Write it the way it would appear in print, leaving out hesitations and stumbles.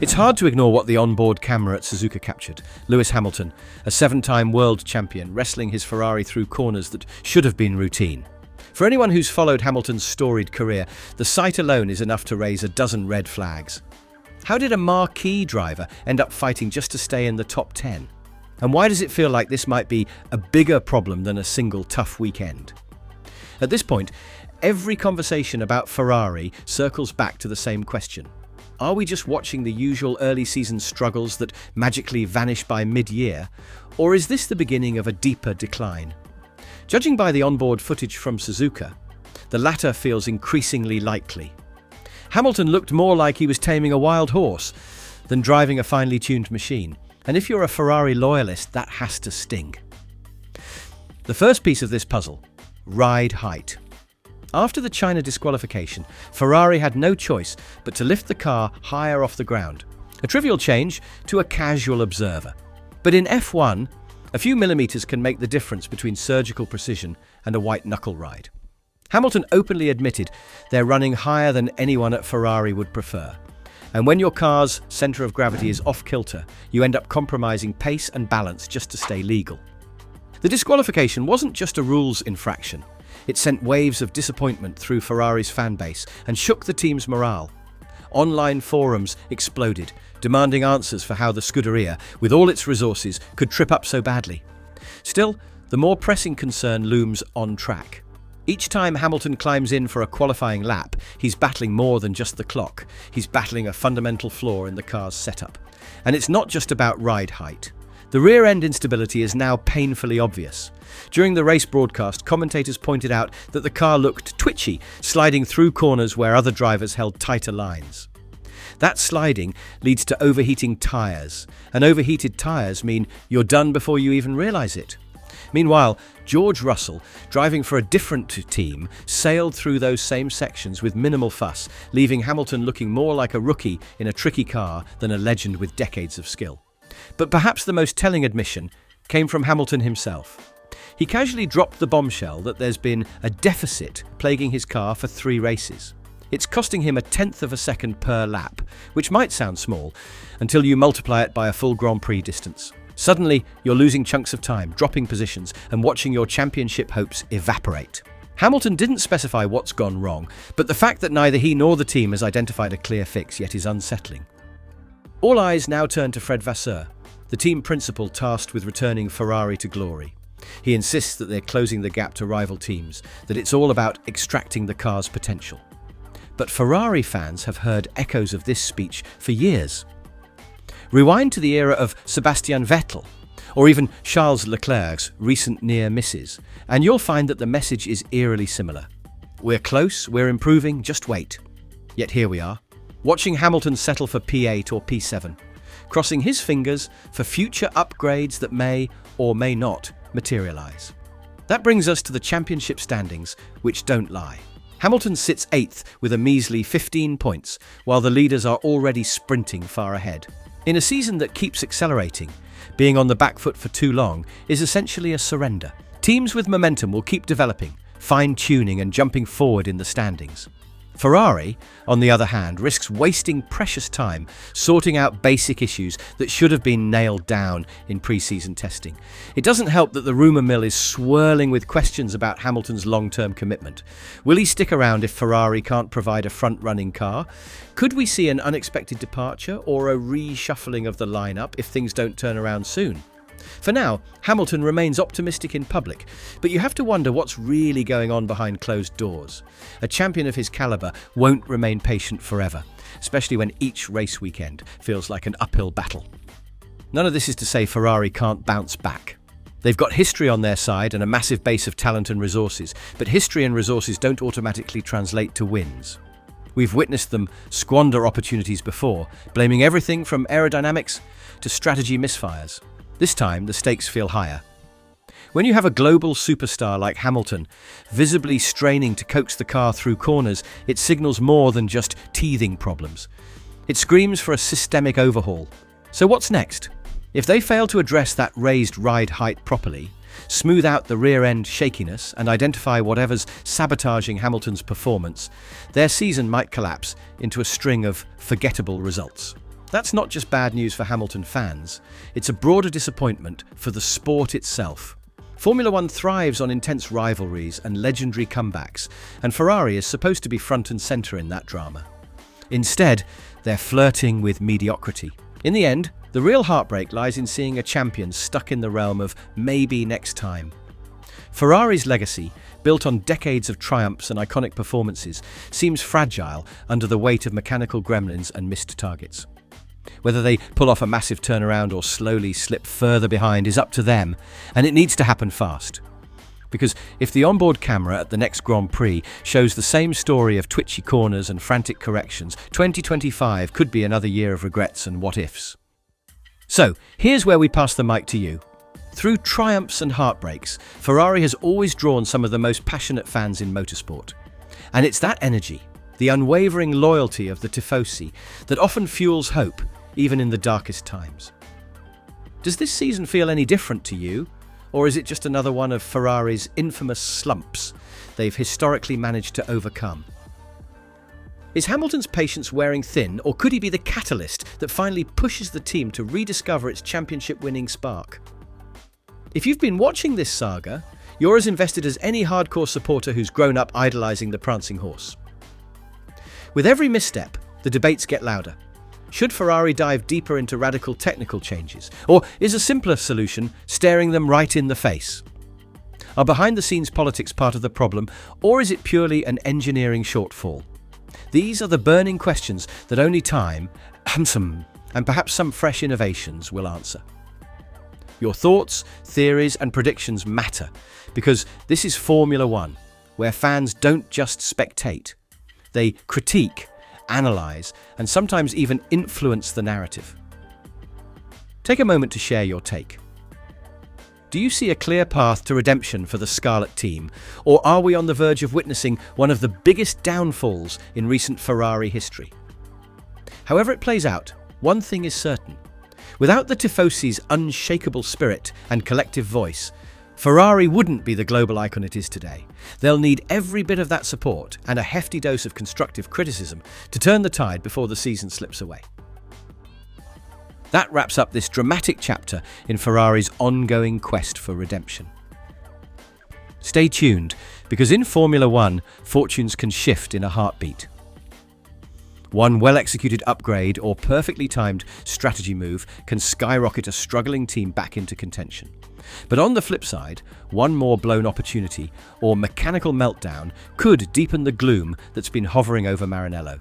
It's hard to ignore what the onboard camera at Suzuka captured. Lewis Hamilton, a 7-time world champion, wrestling his Ferrari through corners that should have been routine. For anyone who's followed Hamilton's storied career, the sight alone is enough to raise a dozen red flags. How did a marquee driver end up fighting just to stay in the top 10? And why does it feel like this might be a bigger problem than a single tough weekend? At this point, every conversation about Ferrari circles back to the same question. Are we just watching the usual early season struggles that magically vanish by mid-year, or is this the beginning of a deeper decline? Judging by the onboard footage from Suzuka, the latter feels increasingly likely. Hamilton looked more like he was taming a wild horse than driving a finely tuned machine, and if you're a Ferrari loyalist, that has to sting. The first piece of this puzzle: ride height. After the China disqualification, Ferrari had no choice but to lift the car higher off the ground. A trivial change to a casual observer. But in F1, a few millimeters can make the difference between surgical precision and a white-knuckle ride. Hamilton openly admitted they're running higher than anyone at Ferrari would prefer. And when your car's centre of gravity is off-kilter, you end up compromising pace and balance just to stay legal. The disqualification wasn't just a rules infraction. It sent waves of disappointment through Ferrari's fan base and shook the team's morale. Online forums exploded, demanding answers for how the Scuderia, with all its resources, could trip up so badly. Still, the more pressing concern looms on track. Each time Hamilton climbs in for a qualifying lap, he's battling more than just the clock. He's battling a fundamental flaw in the car's setup. And it's not just about ride height. The rear-end instability is now painfully obvious. During the race broadcast, commentators pointed out that the car looked twitchy, sliding through corners where other drivers held tighter lines. That sliding leads to overheating tyres, and overheated tyres mean you're done before you even realise it. Meanwhile, George Russell, driving for a different team, sailed through those same sections with minimal fuss, leaving Hamilton looking more like a rookie in a tricky car than a legend with decades of skill. But perhaps the most telling admission came from Hamilton himself. He casually dropped the bombshell that there's been a deficit plaguing his car for 3 races. It's costing him 1/10 of a second per lap, which might sound small until you multiply it by a full Grand Prix distance. Suddenly, you're losing chunks of time, dropping positions, and watching your championship hopes evaporate. Hamilton didn't specify what's gone wrong, but the fact that neither he nor the team has identified a clear fix yet is unsettling. All eyes now turn to Fred Vasseur, the team principal tasked with returning Ferrari to glory. He insists that they're closing the gap to rival teams, that it's all about extracting the car's potential. But Ferrari fans have heard echoes of this speech for years. Rewind to the era of Sebastian Vettel, or even Charles Leclerc's recent near misses, and you'll find that the message is eerily similar. We're close, we're improving, just wait. Yet here we are, watching Hamilton settle for P8 or P7, crossing his fingers for future upgrades that may or may not materialise. That brings us to the championship standings, which don't lie. Hamilton sits 8th with a measly 15 points, while the leaders are already sprinting far ahead. In a season that keeps accelerating, being on the back foot for too long is essentially a surrender. Teams with momentum will keep developing, fine-tuning and jumping forward in the standings. Ferrari, on the other hand, risks wasting precious time sorting out basic issues that should have been nailed down in pre-season testing. It doesn't help that the rumour mill is swirling with questions about Hamilton's long-term commitment. Will he stick around if Ferrari can't provide a front-running car? Could we see an unexpected departure or a reshuffling of the lineup if things don't turn around soon? For now, Hamilton remains optimistic in public, but you have to wonder what's really going on behind closed doors. A champion of his calibre won't remain patient forever, especially when each race weekend feels like an uphill battle. None of this is to say Ferrari can't bounce back. They've got history on their side and a massive base of talent and resources, but history and resources don't automatically translate to wins. We've witnessed them squander opportunities before, blaming everything from aerodynamics to strategy misfires. This time, the stakes feel higher. When you have a global superstar like Hamilton, visibly straining to coax the car through corners, it signals more than just teething problems. It screams for a systemic overhaul. So what's next? If they fail to address that raised ride height properly, smooth out the rear-end shakiness, and identify whatever's sabotaging Hamilton's performance, their season might collapse into a string of forgettable results. That's not just bad news for Hamilton fans, it's a broader disappointment for the sport itself. Formula One thrives on intense rivalries and legendary comebacks, and Ferrari is supposed to be front and centre in that drama. Instead, they're flirting with mediocrity. In the end, the real heartbreak lies in seeing a champion stuck in the realm of maybe next time. Ferrari's legacy, built on decades of triumphs and iconic performances, seems fragile under the weight of mechanical gremlins and missed targets. Whether they pull off a massive turnaround or slowly slip further behind is up to them, and it needs to happen fast. Because if the onboard camera at the next Grand Prix shows the same story of twitchy corners and frantic corrections, 2025 could be another year of regrets and what-ifs. So, here's where we pass the mic to you. Through triumphs and heartbreaks, Ferrari has always drawn some of the most passionate fans in motorsport. And it's that energy, the unwavering loyalty of the tifosi, that often fuels hope, even in the darkest times. Does this season feel any different to you? Or is it just another one of Ferrari's infamous slumps they've historically managed to overcome? Is Hamilton's patience wearing thin, or could he be the catalyst that finally pushes the team to rediscover its championship-winning spark? If you've been watching this saga, you're as invested as any hardcore supporter who's grown up idolising the prancing horse. With every misstep, the debates get louder. Should Ferrari dive deeper into radical technical changes? Or is a simpler solution staring them right in the face? Are behind-the-scenes politics part of the problem, or is it purely an engineering shortfall? These are the burning questions that only time, and perhaps some fresh innovations will answer. Your thoughts, theories and predictions matter, because this is Formula One, where fans don't just spectate. They critique, analyse, and sometimes even influence the narrative. Take a moment to share your take. Do you see a clear path to redemption for the Scarlet team, or are we on the verge of witnessing one of the biggest downfalls in recent Ferrari history? However it plays out, one thing is certain. Without the Tifosi's unshakable spirit and collective voice, Ferrari wouldn't be the global icon it is today. They'll need every bit of that support and a hefty dose of constructive criticism to turn the tide before the season slips away. That wraps up this dramatic chapter in Ferrari's ongoing quest for redemption. Stay tuned, because in Formula One, fortunes can shift in a heartbeat. One well-executed upgrade or perfectly timed strategy move can skyrocket a struggling team back into contention. But on the flip side, one more blown opportunity or mechanical meltdown could deepen the gloom that's been hovering over Maranello.